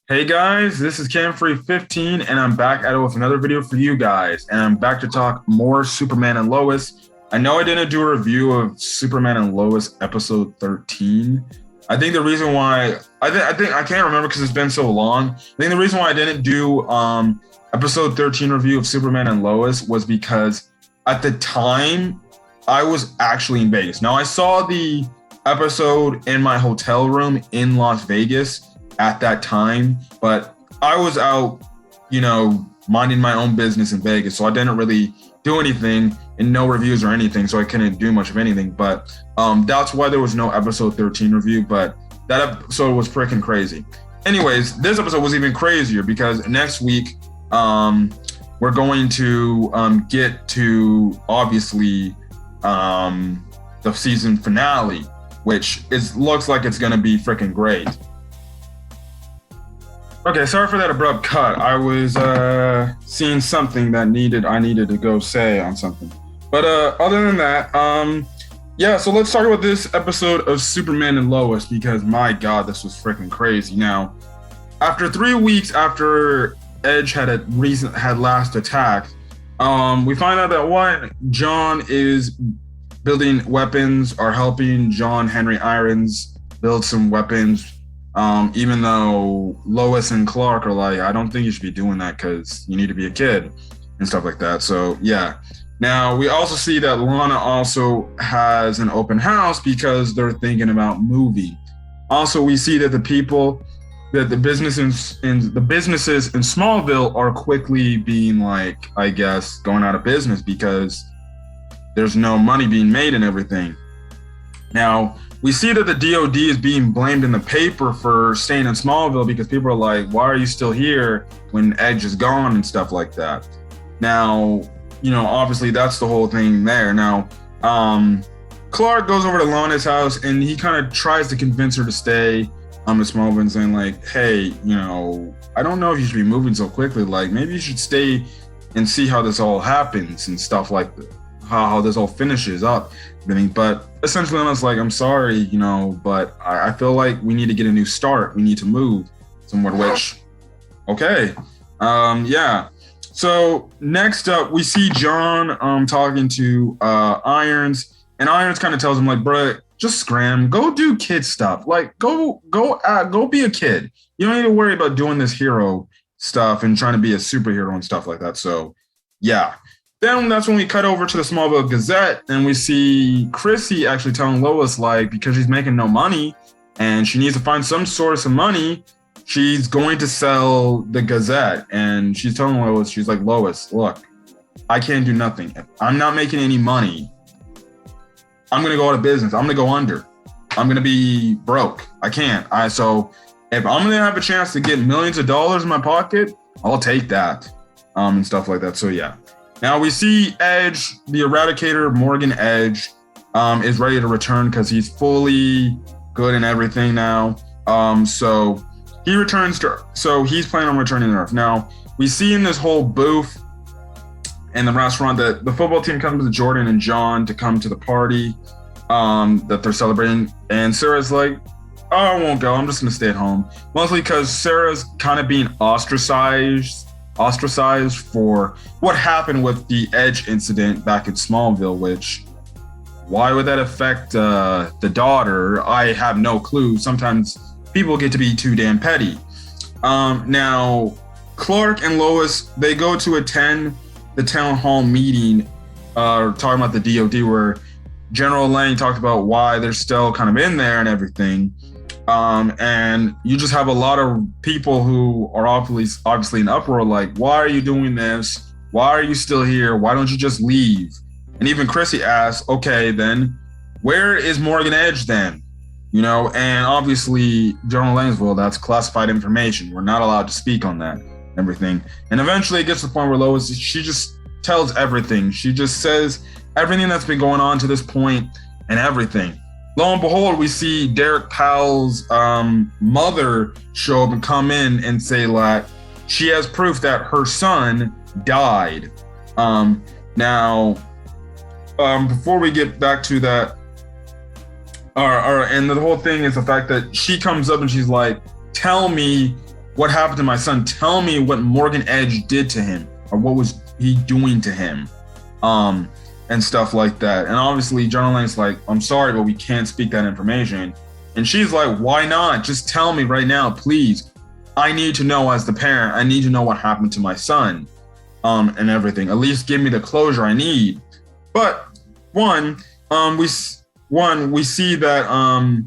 Hey guys, this is Camfrey15 and I'm back at it with another video for you guys. And I'm back to talk more Superman and Lois. I know I didn't do a review of Superman and Lois episode 13. I think the reason why I think I can't remember because it's been so long. I think the reason why I didn't do episode 13 review of Superman and Lois was because at the time I was actually in Vegas. Now I saw the episode in my hotel room in Las Vegas at that time, but I was out, minding my own business in Vegas, so I didn't really do anything and no reviews or anything, so I couldn't do much of anything. But that's why there was no episode 13 review, but that episode was freaking crazy. Anyways, this episode was even crazier because next week we're going to get to obviously the season finale, which looks like it's going to be freaking great. Okay, sorry for that abrupt cut. I was seeing something that I needed to go say on something. But other than that, so let's talk about this episode of Superman and Lois because my God, this was freaking crazy. Now, after 3 weeks after Edge had last attacked, we find out that John is building weapons or helping John Henry Irons build some weapons. Even though Lois and Clark are like, I don't think you should be doing that because you need to be a kid and stuff like that. So yeah. Now we also see that Lana also has an open house because they're thinking about moving. Also, we see that the businesses in Smallville are quickly being going out of business because there's no money being made and everything. Now, we see that the DOD is being blamed in the paper for staying in Smallville because people are like, why are you still here when Edge is gone and stuff like that? Now, obviously that's the whole thing there. Now, Clark goes over to Lana's house and he kind of tries to convince her to stay in Smallville and saying like, hey, I don't know if you should be moving so quickly. Like maybe you should stay and see how this all happens and stuff like that. How this all finishes up, everything. But essentially, I was like, I'm sorry, but I feel like we need to get a new start. We need to move somewhere, which, okay. Yeah. So next up, we see John talking to Irons, and Irons kind of tells him like, bruh, just scram, go do kid stuff. Like, go be a kid. You don't need to worry about doing this hero stuff and trying to be a superhero and stuff like that. So, yeah. Then that's when we cut over to the Smallville Gazette and we see Chrissy actually telling Lois, like, because she's making no money and she needs to find some source of money, she's going to sell the Gazette. And she's telling Lois, she's like, Lois, look, I can't do nothing. If I'm not making any money, I'm going to go out of business. I'm going to go under. I'm going to be broke. I can't. So if I'm going to have a chance to get millions of dollars in my pocket, I'll take that and stuff like that. So, yeah. Now we see Edge, the Eradicator, Morgan Edge, is ready to return because he's fully good and everything now. So he returns so he's planning on returning to Earth. Now we see in this whole booth in the restaurant that the football team comes to Jordan and John to come to the party that they're celebrating. And Sarah's like, oh, I won't go. I'm just going to stay at home. Mostly because Sarah's kind of being ostracized for what happened with the Edge incident back in Smallville, which why would that affect the daughter? I have no clue. Sometimes people get to be too damn petty. Now, Clark and Lois, they go to attend the town hall meeting talking about the DOD where General Lang talked about why they're still kind of in there and everything. And you just have a lot of people who are obviously in uproar, like, why are you doing this? Why are you still here? Why don't you just leave? And even Chrissy asks, okay, then where is Morgan Edge then? And obviously General Langsville, that's classified information. We're not allowed to speak on that, everything. And eventually it gets to the point where Lois, she just tells everything. She just says everything that's been going on to this point and everything. Lo and behold, we see Derek Powell's mother show up and come in and say like she has proof that her son died. Now, before we get back to that, and the whole thing is the fact that she comes up and she's like, tell me what happened to my son? Tell me what Morgan Edge did to him, or what was he doing to him, and stuff like that. And obviously, John Elaine's like, I'm sorry, but we can't speak that information. And she's like, why not? Just tell me right now, please. I need to know as the parent. I need to know what happened to my son, and everything. At least give me the closure I need. But we see that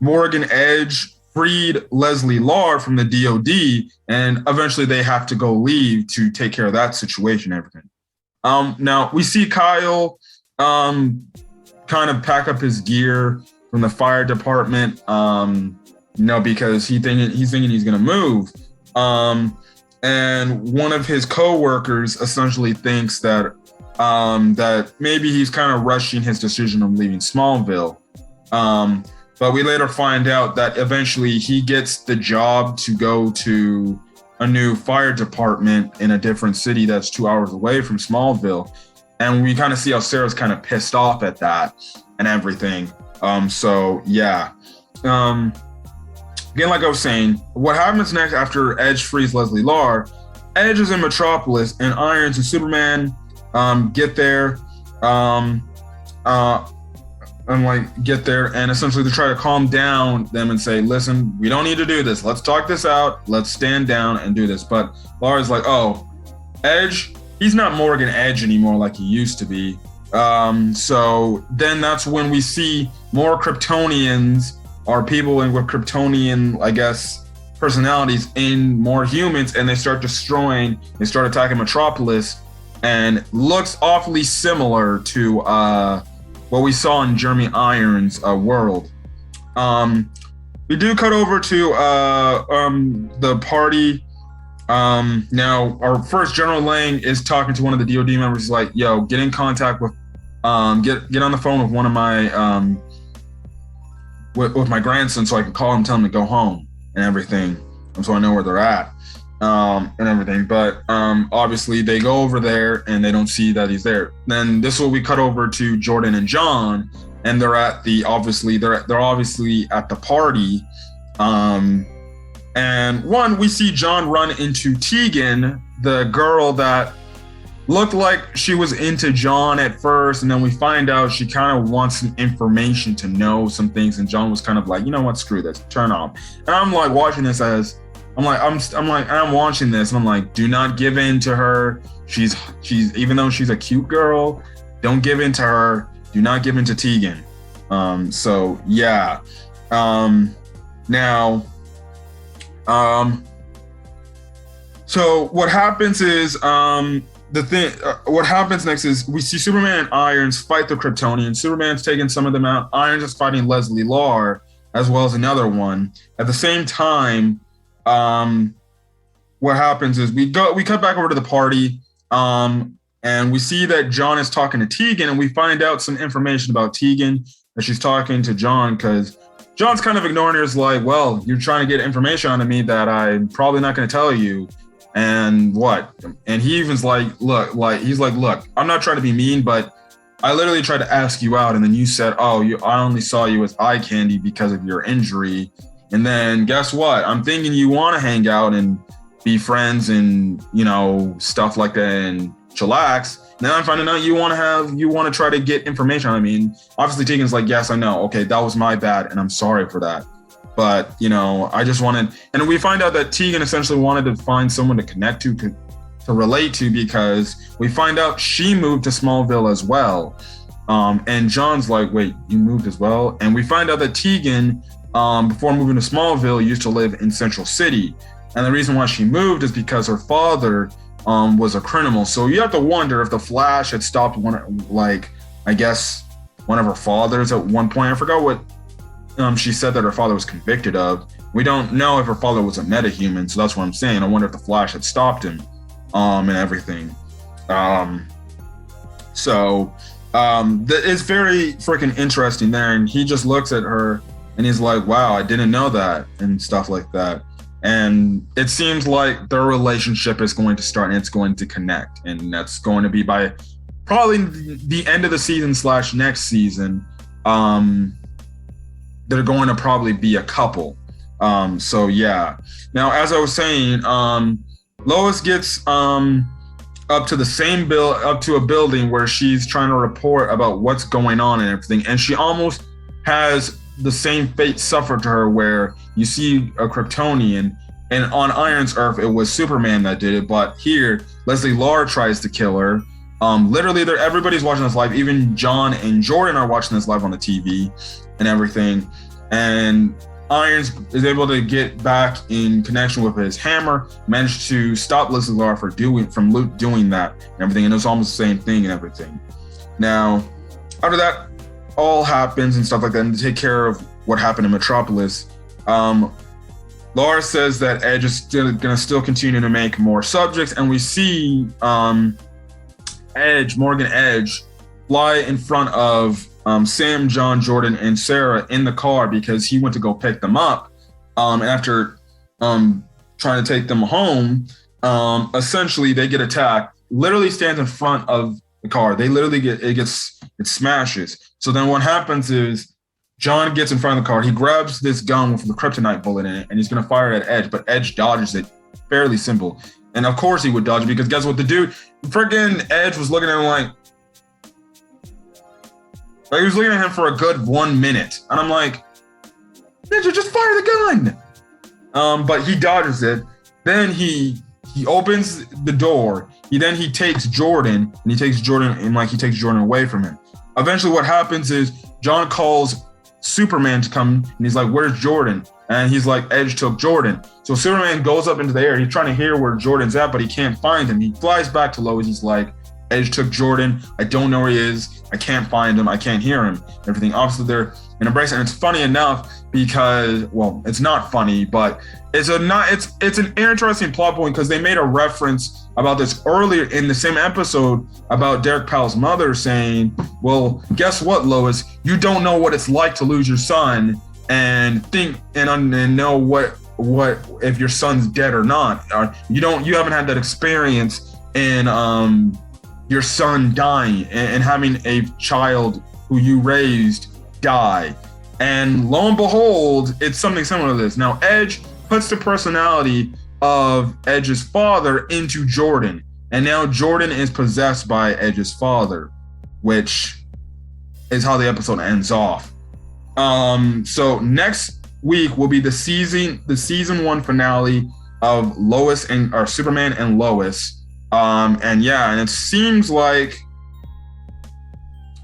Morgan Edge freed Leslie Lar from the DOD, and eventually they have to go leave to take care of that situation and everything. Now we see Kyle kind of pack up his gear from the fire department, because he's thinking he's gonna move. And one of his co-workers essentially thinks that that maybe he's kind of rushing his decision of leaving Smallville. But we later find out that eventually he gets the job to go to a new fire department in a different city that's 2 hours away from Smallville. And we kind of see how Sarah's kind of pissed off at that and everything. So yeah. Again, like I was saying, what happens next after Edge frees Leslie Lar? Edge is in Metropolis, and Irons and Superman get there. Get there, and essentially they try to calm down them and say, listen, we don't need to do this. Let's talk this out. Let's stand down and do this. But Laura's like, oh, Edge, he's not Morgan Edge anymore like he used to be. So then that's when we see more Kryptonians, or people with Kryptonian, I guess, personalities in more humans, and they start attacking Metropolis, and looks awfully similar to what we saw in Jeremy Irons' world. We do cut over to the party. Now, our first General Lang is talking to one of the DOD members. He's like, yo, get in contact with, get on the phone with one of my, with my grandson so I can call him, tell him to go home and everything. So I know where they're at, and everything. But obviously they go over there and they don't see that he's there. Then this will we cut over to Jordan and John, and they're at the obviously at the party. And we see John run into Tegan, the girl that looked like she was into John at first, and then we find out she kind of wants some information to know some things, and John was kind of like, you know what, screw this, turn off. And I'm like watching this I'm watching this and I'm like, do not give in to her. She's even though she's a cute girl, don't give in to her. Do not give in to Tegan. So yeah. So what happens is what happens next is we see Superman and Irons fight the Kryptonians. Superman's taking some of them out. Irons is fighting Leslie Lar as well as another one. At the same time, what happens is we cut back over to the party, and we see that John is talking to Tegan, and we find out some information about Tegan, that she's talking to John because John's kind of ignoring her. Is like, well, you're trying to get information out of me that I'm probably not going to tell you. And what? And he even's like, look, I'm not trying to be mean, but I literally tried to ask you out, and then you said, I only saw you as eye candy because of your injury. And then guess what? I'm thinking you want to hang out and be friends and, stuff like that and chillax. Now I'm finding out you want to try to get information. I mean, obviously Tegan's like, yes, I know. Okay, that was my bad, and I'm sorry for that. But, I just wanted, and we find out that Tegan essentially wanted to find someone to connect to relate to, because we find out she moved to Smallville as well. And John's like, wait, you moved as well? And we find out that Tegan, before moving to Smallville, used to live in Central City. And the reason why she moved is because her father was a criminal. So you have to wonder if the Flash had stopped one of her fathers at one point. I forgot what she said that her father was convicted of. We don't know if her father was a metahuman, so that's what I'm saying. I wonder if the Flash had stopped him, and everything. It's very freaking interesting there, and he just looks at her and he's like, wow, I didn't know that, and stuff like that. And it seems like their relationship is going to start and it's going to connect, and that's going to be by probably the end of the season / next season. They're going to probably be a couple. So yeah. Now, as I was saying, Lois gets up to a building where she's trying to report about what's going on and everything, and she almost has the same fate suffered to her, where you see a Kryptonian, and on Iron's Earth it was Superman that did it, but here Leslie Lar tries to kill her. Literally, everybody's watching this live. Even John and Jordan are watching this live on the TV and everything. And Irons is able to get back in connection with his hammer, managed to stop Leslie Lar from doing that and everything. And it's almost the same thing and everything. Now, after that all happens and stuff like that, and to take care of what happened in Metropolis, Lar says that Edge is going to still continue to make more subjects, and we see Morgan Edge, fly in front of Sam, John, Jordan, and Sarah in the car because he went to go pick them up. And after trying to take them home, essentially they get attacked. Literally stands in front of the car. They literally it smashes. So then what happens is John gets in front of the car. He grabs this gun with the kryptonite bullet in it, and he's going to fire it at Edge, but Edge dodges it. Fairly simple. And of course he would dodge it, because guess what? The dude, friggin' Edge was looking at him like he was looking at him for a good 1 minute. And I'm like, Ninja, just fire the gun. But he dodges it. Then he opens the door. He takes Jordan, and he takes Jordan away from him. Eventually what happens is John calls Superman to come, and he's like, where's Jordan? And he's like, Edge took Jordan. So Superman goes up into the air. He's trying to hear where Jordan's at, but he can't find him. He flies back to Lois. He's like, Edge took Jordan. I don't know where he is. I can't find him. I can't hear him. Everything. Obviously, they're in a brace, and it's funny enough because, well, it's not funny, but it's an interesting plot point, because they made a reference about this earlier in the same episode about Derek Powell's mother saying, well, guess what, Lois? You don't know what it's like to lose your son and think and know what if your son's dead or not. You haven't had that experience in your son dying and having a child who you raised die. And lo and behold, it's something similar to this. Now, Edge puts the personality of Edge's father into Jordan, and now Jordan is possessed by Edge's father, which is how the episode ends off. So next week will be the season 1 finale of Superman and Lois. And it seems like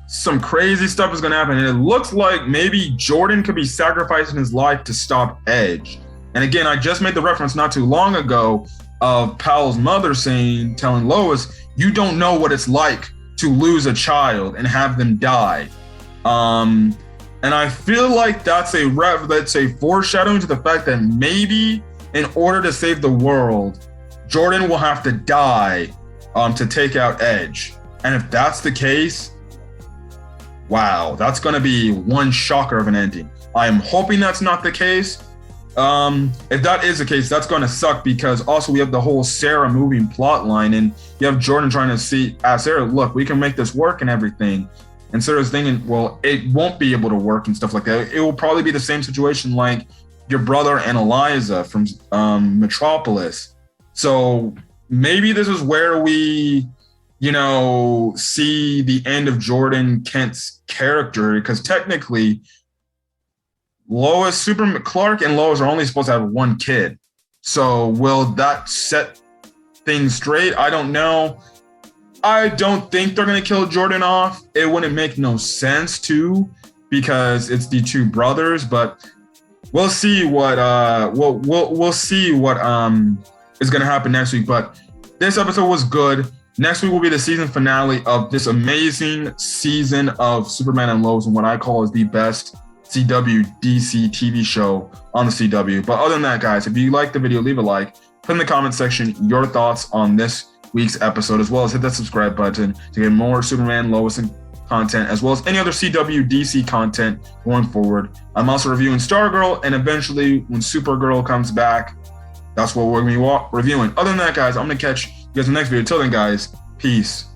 some crazy stuff is going to happen. And it looks like maybe Jordan could be sacrificing his life to stop Edge. And again, I just made the reference not too long ago of Powell's mother telling Lois, you don't know what it's like to lose a child and have them die. And I feel like that's a foreshadowing to the fact that maybe in order to save the world, Jordan will have to die to take out Edge. And if that's the case, wow, that's going to be one shocker of an ending. I am hoping that's not the case. If that is the case, that's going to suck, because also we have the whole Sarah moving plot line, and you have Jordan trying to ask Sarah, look, we can make this work and everything. And Sarah's thinking, well, it won't be able to work and stuff like that. It will probably be the same situation like your brother and Eliza from Metropolis. So maybe this is where we, see the end of Jordan Kent's character, because technically Clark and Lois are only supposed to have one kid. So will that set things straight? I don't know. I don't think they're going to kill Jordan off. It wouldn't make no sense to, because it's the two brothers, but we'll see what we'll see what is going to happen next week. But this episode was good. Next week will be the season finale of this amazing season of Superman and Lois, and what I call is the best CW DC TV show on the CW. But other than that, guys, if you like the video, leave a like, put in the comment section your thoughts on this week's episode, as well as hit that subscribe button to get more Superman, Lois, and content, as well as any other CW DC content going forward. I'm also reviewing Stargirl, and eventually when Supergirl comes back, that's what we're going to be reviewing. Other than that, guys, I'm going to catch you guys in the next video. Till then, guys, peace.